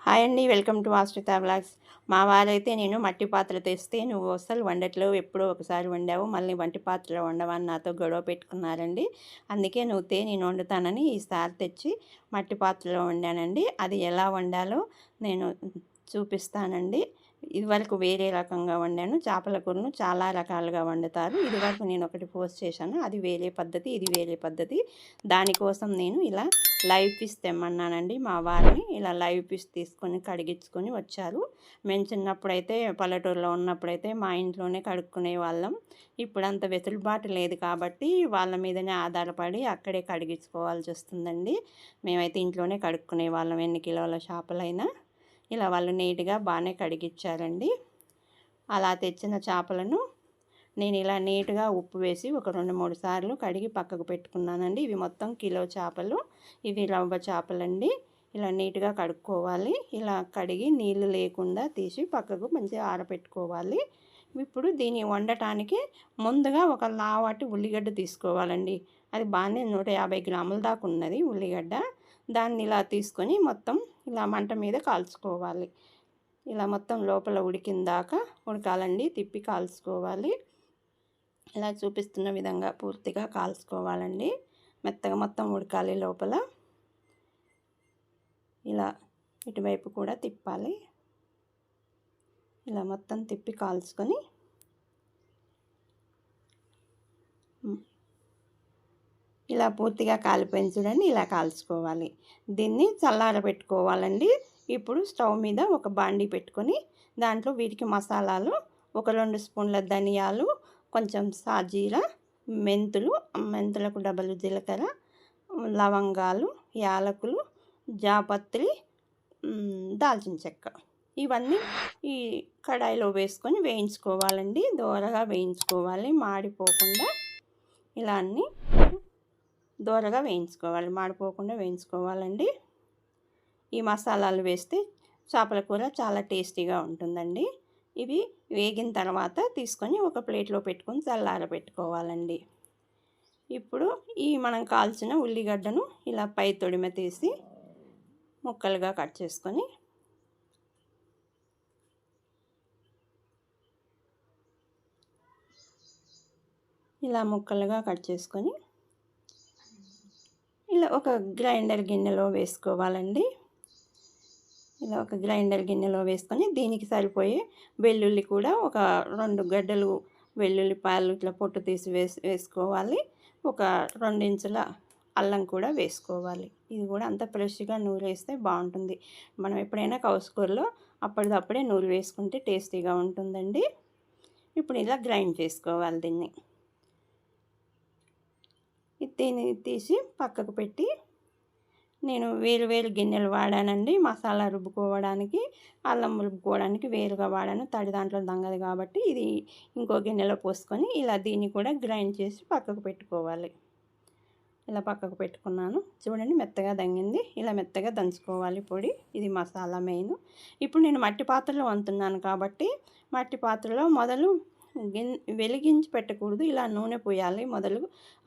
Hi అండి. Welcome to ఆశ్రిత vlogs. మా వారైతే నేను మట్టి పాత్ర తెస్తే నువ్వు అస్సలు వండట్లేవు, ఎప్పుడో ఒకసారి వండావు, మళ్ళీ మట్టి పాత్రలో వండవని నాతో గొడవ పెట్టుకున్నారండి. అందుకే నువ్వు నేను వండుతానని ఈసారి తెచ్చి మట్టి పాత్రలో వండానండి. అది ఎలా వండాలో నేను చూపిస్తానండి. ఇదివరకు వేరే రకంగా వండాను. చేపల కూరను చాలా రకాలుగా వండుతారు. ఇదివరకు నేను ఒకటి పోస్ట్ చేశాను, అది వేరే పద్ధతి, ఇది వేరే పద్ధతి. దానికోసం నేను ఇలా లైవ్ పీస్ తెమ్మన్నానండి మా వారిని. ఇలా లైవ్ పీస్ తీసుకొని కడిగించుకొని వచ్చారు. మేము చిన్నప్పుడైతే పల్లెటూరులో ఉన్నప్పుడైతే మా ఇంట్లోనే కడుక్కునే వాళ్ళం. ఇప్పుడంత వెసులుబాటు లేదు కాబట్టి వాళ్ళ మీదనే ఆధారపడి అక్కడే కడిగించుకోవాల్సి వస్తుందండి. మేమైతే ఇంట్లోనే కడుక్కునే వాళ్ళం, ఎన్ని కిలోల చేపలైనా. ఇలా వాళ్ళు నీట్గా బాగానే కడిగిచ్చారండి. అలా తెచ్చిన చేపలను నేను ఇలా నీట్గా ఉప్పు వేసి ఒక 2-3 సార్లు కడిగి పక్కకు పెట్టుకున్నానండి. ఇవి మొత్తం కిలో చేపలు, ఇవి రవ్వ చేపలండి. ఇలా నీట్గా కడుక్కోవాలి. ఇలా కడిగి నీళ్ళు లేకుండా తీసి పక్కకు మంచిగా ఆరబెట్టుకోవాలి. ఇప్పుడు దీన్ని వండటానికి ముందుగా ఒక లావాటి ఉల్లిగడ్డ తీసుకోవాలండి. అది బాగానే 150 గ్రాముల దాకా ఉన్నది ఉల్లిగడ్డ. దాన్ని ఇలా తీసుకొని మొత్తం ఇలా మంట మీద కాల్చుకోవాలి. ఇలా మొత్తం లోపల ఉడికిందాకా ఉడకాలండి, తిప్పి కాల్చుకోవాలి. ఇలా చూపిస్తున్న విధంగా పూర్తిగా కాల్చుకోవాలండి. మెత్తగా మొత్తం ఉడకాలి లోపల. ఇలా ఇటువైపు కూడా తిప్పాలి. ఇలా మొత్తం తిప్పి కాల్చుకొని ఇలా పూర్తిగా కాలిపోయింది చూడండి, ఇలా కాల్చుకోవాలి. దీన్ని చల్లారబెట్టుకోవాలండి. ఇప్పుడు స్టవ్ మీద ఒక బాండీ పెట్టుకొని దాంట్లో వీటికి మసాలాలు ఒక 2 స్పూన్ల ధనియాలు, కొంచెం సాజీరా, మెంతులకు డబల్ జీలకర్ర, లవంగాలు, యాలకులు, జాపత్రి, దాల్చిన చెక్క, ఇవన్నీ ఈ కడాయిలో వేసుకొని వేయించుకోవాలండి. దోరగా వేయించుకోవాలి, మాడిపోకుండా. ఇలా అన్నీ దోరగా వేయించుకోవాలి, మాడిపోకుండా వేయించుకోవాలండి. ఈ మసాలాలు వేస్తే చేపల కూర చాలా టేస్టీగా ఉంటుందండి. ఇవి వేగిన తర్వాత తీసుకొని ఒక ప్లేట్లో పెట్టుకొని చల్లారబెట్టుకోవాలండి. ఇప్పుడు ఈ మనం కాల్చిన ఉల్లిగడ్డను ఇలా పై తొడిమ తీసి ముక్కలుగా కట్ చేసుకొని ఇలా ముక్కలుగా కట్ చేసుకొని ఇలా ఒక గ్రైండర్ గిన్నెలో వేసుకోవాలండి. ఇలా ఒక గ్రైండర్ గిన్నెలో వేసుకొని దీనికి సరిపోయే వెల్లుల్లి కూడా ఒక 2 గడ్డలు వెల్లుల్లిపాయలు ఇట్లా పొట్టు తీసి వేసుకోవాలి. ఒక 2 ఇంచుల అల్లం కూడా వేసుకోవాలి. ఇది కూడా అంత ఫ్రెష్గా నూరేస్తే బాగుంటుంది. మనం ఎప్పుడైనా కౌసుకూరలో అప్పటిదప్పుడే నూరు వేసుకుంటే టేస్టీగా ఉంటుందండి. ఇప్పుడు ఇలా గ్రైండ్ చేసుకోవాలి దీన్ని. దీన్ని తీసి పక్కకు పెట్టి నేను వేరు గిన్నెలు వాడానండి. మసాలా రుబ్బుకోవడానికి, అల్లం రుబ్బుకోవడానికి వేరుగా వాడాను. తడి దాంట్లో దంగదు కాబట్టి ఇది ఇంకో గిన్నెలో పోసుకొని ఇలా దీన్ని కూడా గ్రైండ్ చేసి పక్కకు పెట్టుకోవాలి. ఇలా పక్కకు పెట్టుకున్నాను చూడండి, మెత్తగా దంగింది. ఇలా మెత్తగా దంచుకోవాలి పొడి. ఇది మసాలా మెయిన్. ఇప్పుడు నేను మట్టి పాత్రలో వండుతున్నాను కాబట్టి మట్టి పాత్రలో మొదలు వెలిగించి పెట్టకూడదు, ఇలా నూనె పోయాలి. మొదలు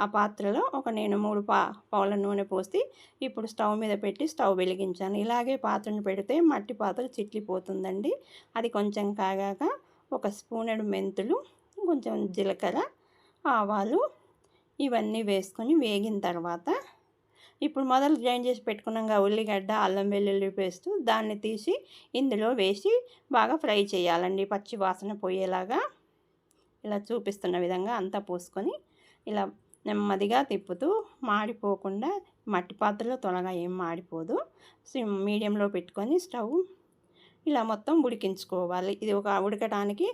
ఆ పాత్రలో నేను 3 పావుల నూనె పోసి ఇప్పుడు స్టవ్ మీద పెట్టి స్టవ్ వెలిగించాను. ఇలాగే పాత్రను పెడితే మట్టి పాత్ర చిట్లిపోతుందండి. అది కొంచెం కాగాక ఒక స్పూనెడు మెంతులు, కొంచెం జీలకర్ర, ఆవాలు ఇవన్నీ వేసుకొని వేగిన తర్వాత ఇప్పుడు మొదలు గ్రైండ్ చేసి పెట్టుకున్నాక ఉల్లిగడ్డ, అల్లం వెల్లుల్లి పేస్ట్ దాన్ని తీసి ఇందులో వేసి బాగా ఫ్రై చేయాలండి, పచ్చి వాసన పోయేలాగా. ఇలా చూపిస్తున్న విధంగా అంతా పోసుకొని ఇలా నెమ్మదిగా తిప్పుతూ మాడిపోకుండా, మట్టి పాత్రలో త్వరగా ఏం మాడిపోదు. మీడియంలో పెట్టుకొని స్టవ్ ఇలా మొత్తం ఉడికించుకోవాలి. ఇది ఉడకటానికి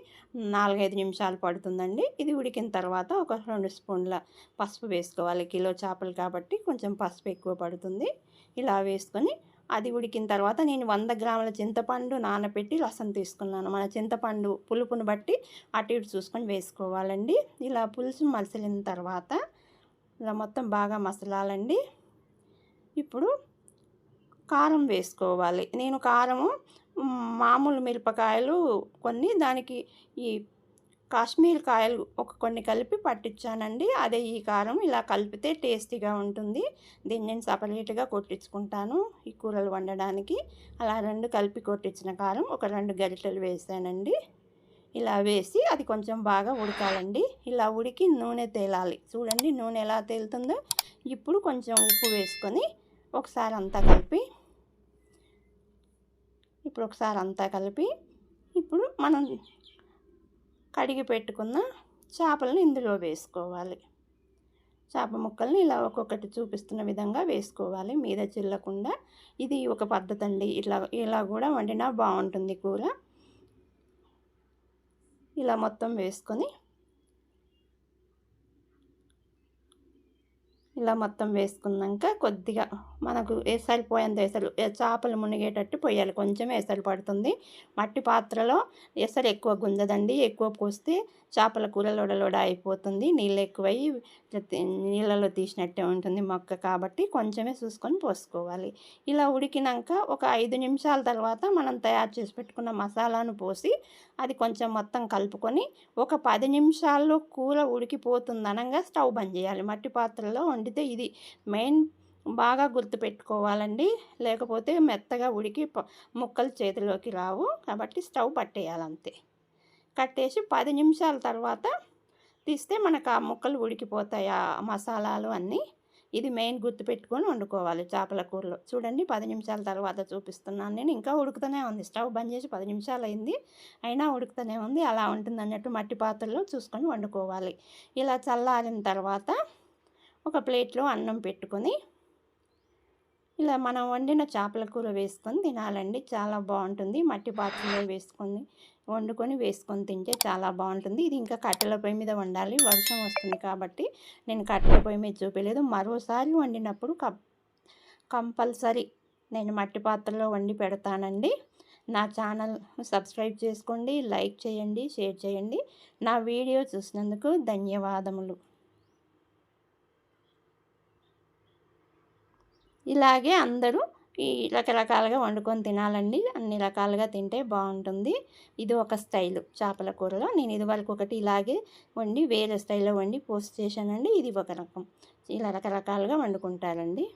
4-5 నిమిషాలు పడుతుందండి. ఇది ఉడికిన తర్వాత ఒక 2 స్పూన్ల పసుపు వేసుకోవాలి. కిలో చేపలు కాబట్టి కొంచెం పసుపు ఎక్కువ పడుతుంది. ఇలా వేసుకొని అది ఉడికిన తర్వాత నేను 100 గ్రాముల చింతపండు నానబెట్టి రసం తీసుకున్నాను. మన చింతపండు పులుపుని బట్టి అటు ఇటు చూసుకొని వేసుకోవాలండి. ఇలా పులుసు మసిలిన తర్వాత ఇలా మొత్తం బాగా మసలాలండి. ఇప్పుడు కారం వేసుకోవాలి. నేను కారము మామూలు మిరపకాయలు కొన్ని దానికి ఈ కాశ్మీర్ కాయలు కొన్ని కలిపి పట్టించానండి. అదే ఈ కారం. ఇలా కలిపితే టేస్టీగా ఉంటుంది. దీన్ని నేను సపరేట్గా కొట్టించుకుంటాను ఈ కూరలు వండడానికి. అలా 2 కలిపి కొట్టించిన కారం ఒక 2 గరిటెలు వేసానండి. ఇలా వేసి అది కొంచెం బాగా ఉడకాలండి. ఇలా ఉడికి నూనె తేలాలి. చూడండి నూనె ఎలా తేలుతుందో. ఇప్పుడు కొంచెం ఉప్పు వేసుకొని ఒకసారి అంతా కలిపి ఇప్పుడు మనం కడిగి పెట్టుకున్న చేపలను ఇందులో వేసుకోవాలి. చేప ముక్కల్ని ఇలా ఒక్కొక్కటి చూపిస్తున్న విధంగా వేసుకోవాలి, మీద చిల్లకుండా. ఇది ఒక పద్ధతి అండి. ఇలా కూడా వండినా బాగుంటుంది కూర. ఇలా మొత్తం వేసుకొని ఇలా మొత్తం వేసుకున్నాక కొద్దిగా మనకు సరిపోయేంత ఎసరు, చేపలు మునిగేటట్టు పోయాలి. కొంచెం ఎసరు పడుతుంది. మట్టి పాత్రలో ఎసరు ఎక్కువ గుంజదండి. ఎక్కువ పోస్తే చేపల కూర లొడ అయిపోతుంది. నీళ్ళు ఎక్కువై నీళ్ళలో తీసినట్టే ఉంటుంది మొక్క. కాబట్టి కొంచెమే చూసుకొని పోసుకోవాలి. ఇలా ఉడికినాక ఒక 5 నిమిషాల తర్వాత మనం తయారు చేసి పెట్టుకున్న మసాలాను పోసి అది కొంచెం మొత్తం కలుపుకొని ఒక 10 నిమిషాల్లో కూర ఉడికిపోతుంది అనగా స్టవ్ బంద్ చేయాలి. మట్టి పాత్రలో వండితే ఇది మెయిన్ బాగా గుర్తుపెట్టుకోవాలండి. లేకపోతే మెత్తగా ఉడికి ముక్కలు చేతిలోకి రావు. కాబట్టి స్టవ్ పట్టేయాలంతే. కట్టేసి 10 నిమిషాల తర్వాత తీస్తే మనకు ఆ ముక్కలు ఉడికిపోతాయి, ఆ మసాలాలు అన్నీ. ఇది మెయిన్ గుర్తుపెట్టుకొని వండుకోవాలి చేపల కూరలో. చూడండి 10 నిమిషాల తర్వాత చూపిస్తున్నాను నేను. ఇంకా ఉడుకుతూనే ఉంది. స్టవ్ బంద్ చేసి 10 నిమిషాలు అయింది, అయినా ఉడుకుతూనే ఉంది. అలా ఉంటుంది అన్నట్టు మట్టి పాత్రలో చూసుకొని వండుకోవాలి. ఇలా చల్లారిన తర్వాత ఒక ప్లేట్లో అన్నం పెట్టుకొని ఇలా మనం వండిన చేపల కూర వేసుకొని తినాలండి. చాలా బాగుంటుంది. మట్టి పాత్రలో వండుకొని వేసుకొని తింటే చాలా బాగుంటుంది. ఇది ఇంకా కట్టెల పొయ్యి మీద వండాలి. వర్షం వస్తుంది కాబట్టి నేను కట్టెల పొయ్యి మీద చూపించలేదు. మరోసారి వండినప్పుడు కంపల్సరీ నేను మట్టి పాత్రలో వండి పెడతానండి. నా ఛానల్ సబ్స్క్రైబ్ చేసుకోండి, లైక్ చేయండి, షేర్ చేయండి. నా వీడియో చూసినందుకు ధన్యవాదములు. ఇలాగే అందరూ ఈ రకరకాలుగా వండుకొని తినాలండి. అన్ని రకాలుగా తింటే బాగుంటుంది. ఇది ఒక స్టైలు చేపల కూరలో. నేను ఇదివరకు ఒకటి ఇలాగే వండి వేరే స్టైల్లో వండి పోస్ట్ చేశానండి. ఇది ఒక రకం. ఇలా రకరకాలుగా వండుకుంటారండి.